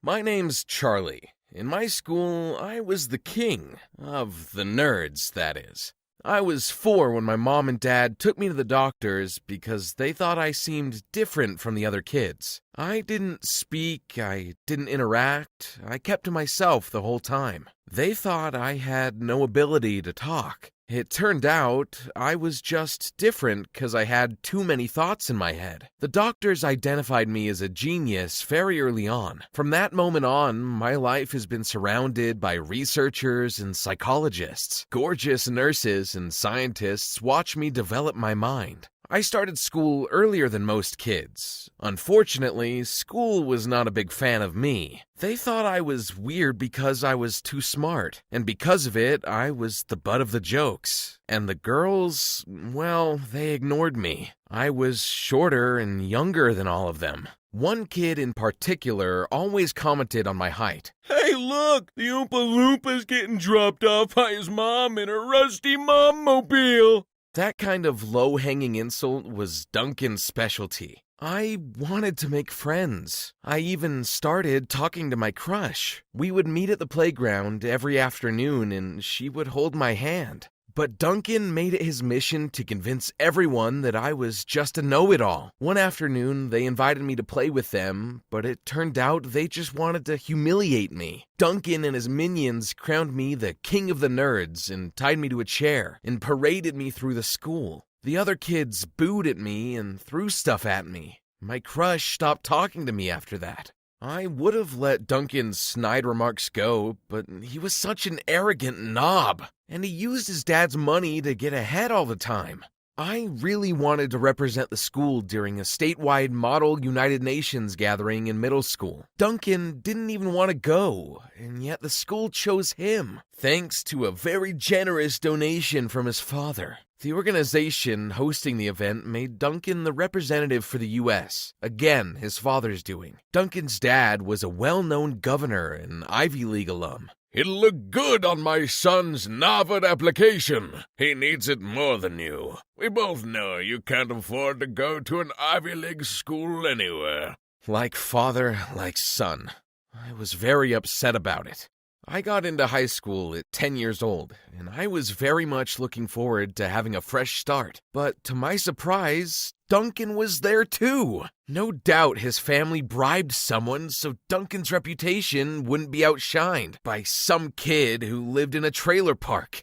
My name's Charlie. In my school, I was the king. Of the nerds, that is. I was 4 when my mom and dad took me to the doctors because they thought I seemed different from the other kids. I didn't speak, I didn't interact, I kept to myself the whole time. They thought I had no ability to talk. It turned out I was just different because I had too many thoughts in my head. The doctors identified me as a genius very early on. From that moment on, my life has been surrounded by researchers and psychologists. Gorgeous nurses and scientists watch me develop my mind. I started school earlier than most kids. Unfortunately, school was not a big fan of me. They thought I was weird because I was too smart, and because of it, I was the butt of the jokes. And the girls, well, they ignored me. I was shorter and younger than all of them. One kid in particular always commented on my height. Hey, look! The Oompa Loompa's getting dropped off by his mom in a rusty mom-mobile! That kind of low-hanging insult was Duncan's specialty. I wanted to make friends. I even started talking to my crush. We would meet at the playground every afternoon and she would hold my hand. But Duncan made it his mission to convince everyone that I was just a know-it-all. One afternoon, they invited me to play with them, but it turned out they just wanted to humiliate me. Duncan and his minions crowned me the king of the nerds and tied me to a chair and paraded me through the school. The other kids booed at me and threw stuff at me. My crush stopped talking to me after that. I would have let Duncan's snide remarks go, but he was such an arrogant knob, and he used his dad's money to get ahead all the time. I really wanted to represent the school during a statewide Model United Nations gathering in middle school. Duncan didn't even want to go, and yet the school chose him, thanks to a very generous donation from his father. The organization hosting the event made Duncan the representative for the U.S., again his father's doing. Duncan's dad was a well-known governor and Ivy League alum. It'll look good on my son's Harvard application. He needs it more than you. We both know you can't afford to go to an Ivy League school anywhere. Like father, like son. I was very upset about it. I got into high school at 10 years old, and I was very much looking forward to having a fresh start. But to my surprise, Duncan was there too. No doubt his family bribed someone so Duncan's reputation wouldn't be outshined by some kid who lived in a trailer park.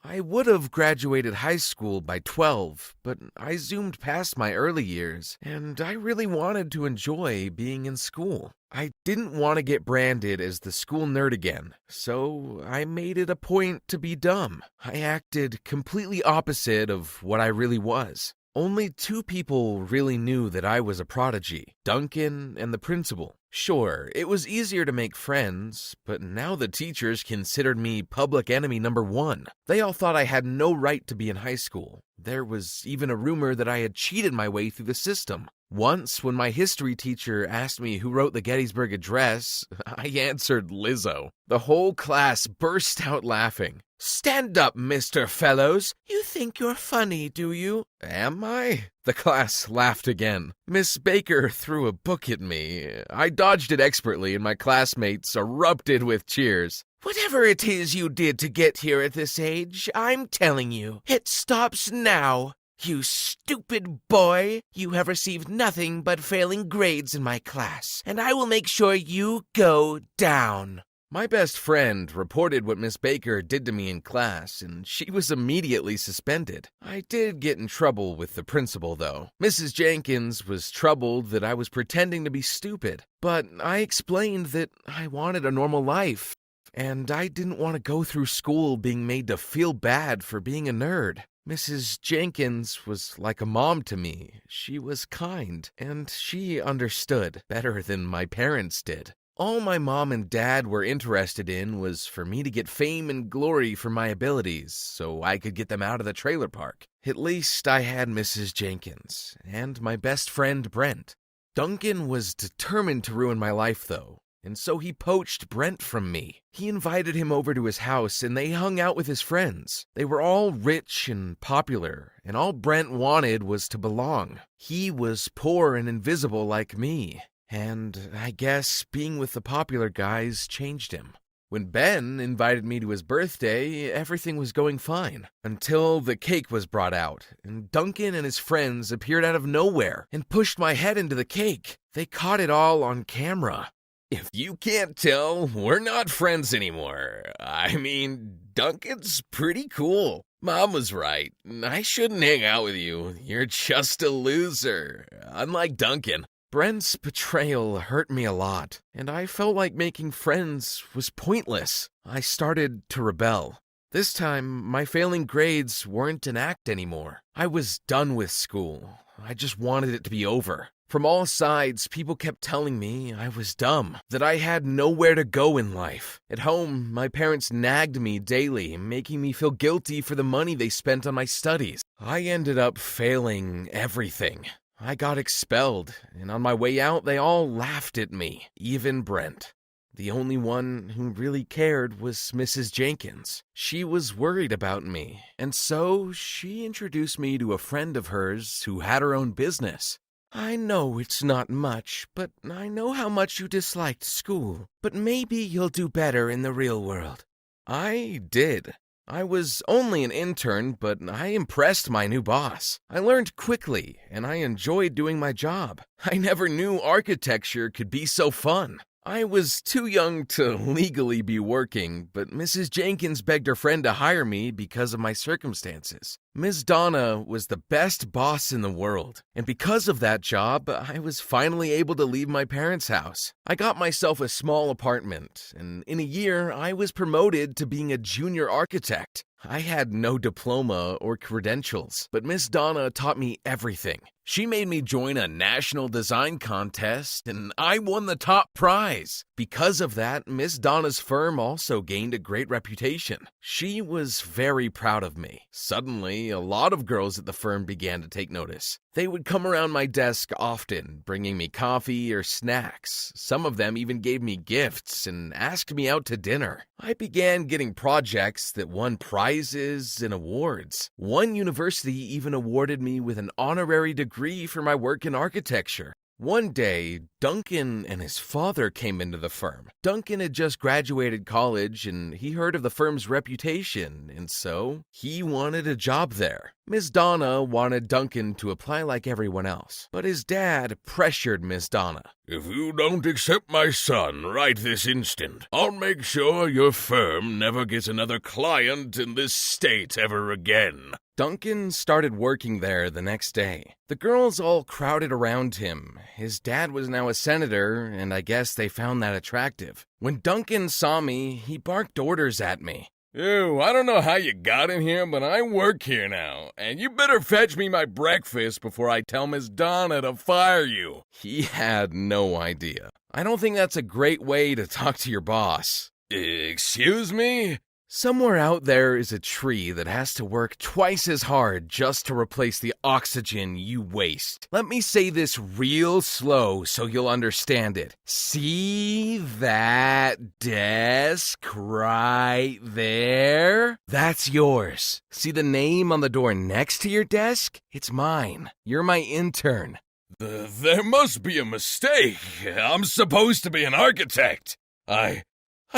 I would have graduated high school by 12, but I zoomed past my early years, and I really wanted to enjoy being in school. I didn't want to get branded as the school nerd again, so I made it a point to be dumb. I acted completely opposite of what I really was. Only 2 people really knew that I was a prodigy, Duncan and the principal. Sure, it was easier to make friends, but now the teachers considered me public enemy number 1. They all thought I had no right to be in high school. There was even a rumor that I had cheated my way through the system. Once, when my history teacher asked me who wrote the Gettysburg Address, I answered Lizzo. The whole class burst out laughing. "Stand up, Mr. Fellows. You think you're funny, do you?" "Am I?" The class laughed again. Miss Baker threw a book at me. I dodged it expertly, and my classmates erupted with cheers. "Whatever it is you did to get here at this age, I'm telling you, it stops now. You stupid boy, you have received nothing but failing grades in my class, and I will make sure you go down." My best friend reported what Miss Baker did to me in class, and she was immediately suspended. I did get in trouble with the principal, though. Mrs. Jenkins was troubled that I was pretending to be stupid, but I explained that I wanted a normal life, and I didn't want to go through school being made to feel bad for being a nerd. Mrs. Jenkins was like a mom to me. She was kind, and she understood better than my parents did. All my mom and dad were interested in was for me to get fame and glory for my abilities so I could get them out of the trailer park. At least I had Mrs. Jenkins and my best friend Brent. Duncan was determined to ruin my life, though, and so he poached Brent from me. He invited him over to his house and they hung out with his friends. They were all rich and popular, and all Brent wanted was to belong. He was poor and invisible like me. And I guess being with the popular guys changed him. When Ben invited me to his birthday, everything was going fine. Until the cake was brought out, and Duncan and his friends appeared out of nowhere and pushed my head into the cake. They caught it all on camera. If you can't tell, we're not friends anymore. I mean, Duncan's pretty cool. Mom was right. I shouldn't hang out with you. You're just a loser. Unlike Duncan. Brent's betrayal hurt me a lot, and I felt like making friends was pointless. I started to rebel. This time, my failing grades weren't an act anymore. I was done with school. I just wanted it to be over. From all sides, people kept telling me I was dumb, that I had nowhere to go in life. At home, my parents nagged me daily, making me feel guilty for the money they spent on my studies. I ended up failing everything. I got expelled, and on my way out, they all laughed at me, even Brent. The only one who really cared was Mrs. Jenkins. She was worried about me, and so she introduced me to a friend of hers who had her own business. I know it's not much, but I know how much you disliked school. But maybe you'll do better in the real world. I did. I was only an intern, but I impressed my new boss. I learned quickly, and I enjoyed doing my job. I never knew architecture could be so fun. I was too young to legally be working, but Mrs. Jenkins begged her friend to hire me because of my circumstances. Ms. Donna was the best boss in the world, and because of that job, I was finally able to leave my parents' house. I got myself a small apartment, and in a year, I was promoted to being a junior architect. I had no diploma or credentials, but Miss Donna taught me everything. She made me join a national design contest, and I won the top prize. Because of that, Miss Donna's firm also gained a great reputation. She was very proud of me. Suddenly, a lot of girls at the firm began to take notice. They would come around my desk often, bringing me coffee or snacks. Some of them even gave me gifts and asked me out to dinner. I began getting projects that won prizes and awards. One university even awarded me with an honorary degree for my work in architecture. One day, Duncan and his father came into the firm. Duncan had just graduated college and he heard of the firm's reputation, and so he wanted a job there. Miss Donna wanted Duncan to apply like everyone else, but his dad pressured Miss Donna. If you don't accept my son right this instant, I'll make sure your firm never gets another client in this state ever again. Duncan started working there the next day. The girls all crowded around him. His dad was now a senator, and I guess they found that attractive. When Duncan saw me, he barked orders at me. Ew, I don't know how you got in here, but I work here now, and you better fetch me my breakfast before I tell Miss Donna to fire you. He had no idea. I don't think that's a great way to talk to your boss. Excuse me? Somewhere out there is a tree that has to work twice as hard just to replace the oxygen you waste. Let me say this real slow so you'll understand it. See that desk right there? That's yours. See the name on the door next to your desk? It's mine. You're my intern. There must be a mistake. I'm supposed to be an architect. I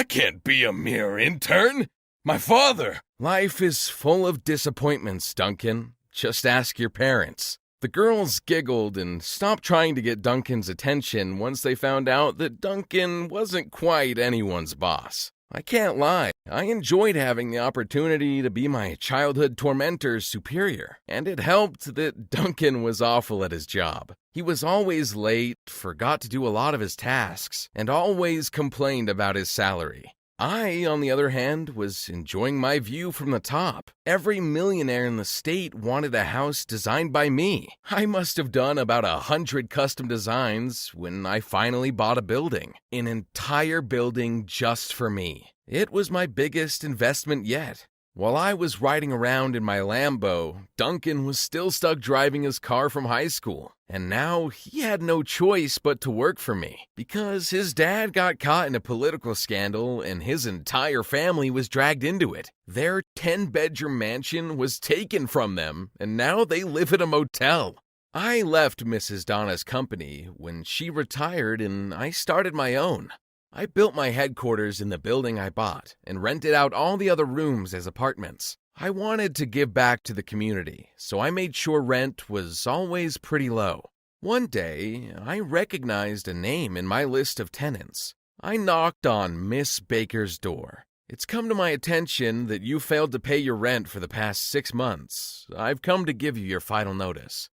can't be a mere intern. My father! Life is full of disappointments, Duncan. Just ask your parents. The girls giggled and stopped trying to get Duncan's attention once they found out that Duncan wasn't quite anyone's boss. I can't lie, I enjoyed having the opportunity to be my childhood tormentor's superior, and it helped that Duncan was awful at his job. He was always late, forgot to do a lot of his tasks, and always complained about his salary. I, on the other hand, was enjoying my view from the top. Every millionaire in the state wanted a house designed by me. I must have done about 100 custom designs when I finally bought a building. An entire building just for me. It was my biggest investment yet. While I was riding around in my Lambo, Duncan was still stuck driving his car from high school. And now he had no choice but to work for me, because his dad got caught in a political scandal and his entire family was dragged into it. Their 10-bedroom mansion was taken from them, and now they live at a motel. I left Mrs. Donna's company when she retired and I started my own. I built my headquarters in the building I bought and rented out all the other rooms as apartments. I wanted to give back to the community, so I made sure rent was always pretty low. One day, I recognized a name in my list of tenants. I knocked on Miss Baker's door. It's come to my attention that you failed to pay your rent for the past 6 months. I've come to give you your final notice.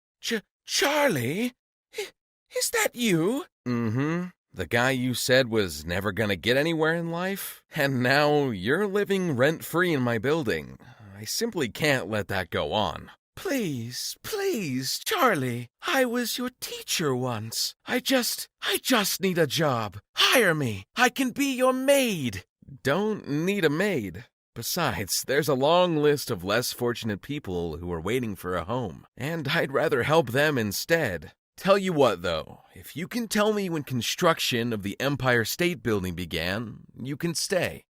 Charlie? Is that you? Mm-hmm. The guy you said was never gonna get anywhere in life? And now you're living rent-free in my building. I simply can't let that go on. Please, Charlie. I was your teacher once. I just need a job. Hire me. I can be your maid. Don't need a maid. Besides, there's a long list of less fortunate people who are waiting for a home, and I'd rather help them instead. Tell you what, though, if you can tell me when construction of the Empire State Building began, you can stay.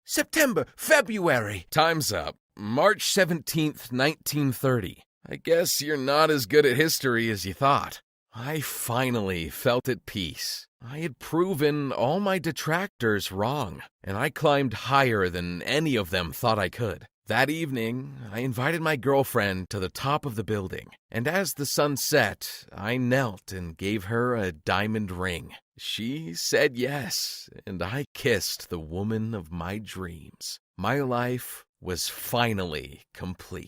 September, February. Time's up. March 17th, 1930. I guess you're not as good at history as you thought. I finally felt at peace. I had proven all my detractors wrong, and I climbed higher than any of them thought I could. That evening, I invited my girlfriend to the top of the building, and as the sun set, I knelt and gave her a diamond ring. She said yes, and I kissed the woman of my dreams. My life was finally complete.